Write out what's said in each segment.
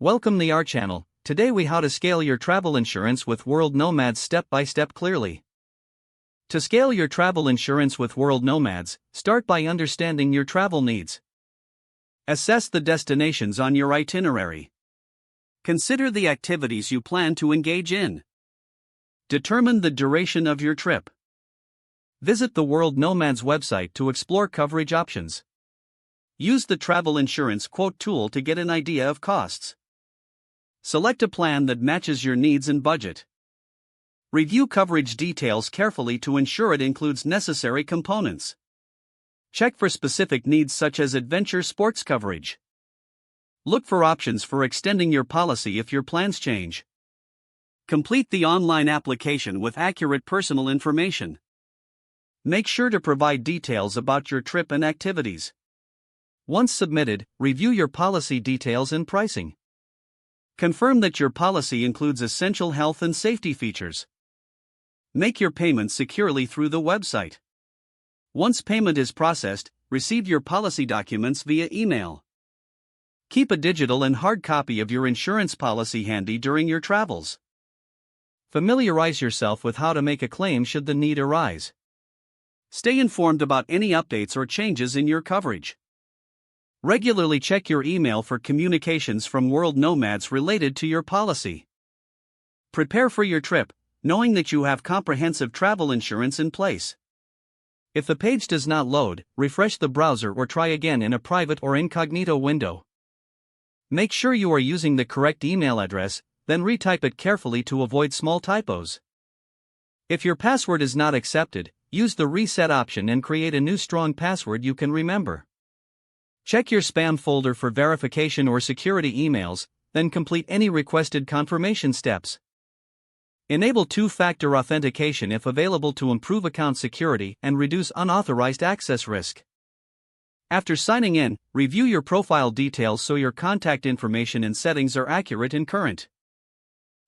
Welcome to our channel. Today we how to scale your travel insurance with World Nomads step by step clearly. To scale your travel insurance with World Nomads, start by understanding your travel needs. Assess the destinations on your itinerary. Consider the activities you plan to engage in. Determine the duration of your trip. Visit the World Nomads website to explore coverage options. Use the travel insurance quote tool to get an idea of costs. Select a plan that matches your needs and budget. Review coverage details carefully to ensure it includes necessary components. Check for specific needs such as adventure sports coverage. Look for options for extending your policy if your plans change. Complete the online application with accurate personal information. Make sure to provide details about your trip and activities. Once submitted, review your policy details and pricing. Confirm that your policy includes essential health and safety features. Make your payment securely through the website. Once payment is processed, receive your policy documents via email. Keep a digital and hard copy of your insurance policy handy during your travels. Familiarize yourself with how to make a claim should the need arise. Stay informed about any updates or changes in your coverage. Regularly check your email for communications from World Nomads related to your policy. Prepare for your trip, knowing that you have comprehensive travel insurance in place. If the page does not load, refresh the browser or try again in a private or incognito window. Make sure you are using the correct email address, then retype it carefully to avoid small typos. If your password is not accepted, use the reset option and create a new strong password you can remember. Check your spam folder for verification or security emails, then complete any requested confirmation steps. Enable two-factor authentication if available to improve account security and reduce unauthorized access risk. After signing in, review your profile details so your contact information and settings are accurate and current.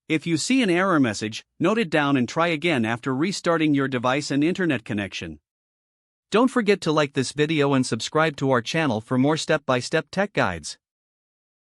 If you see an error message, note it down and try again after restarting your device and internet connection. Don't forget to like this video and subscribe to our channel for more step-by-step tech guides.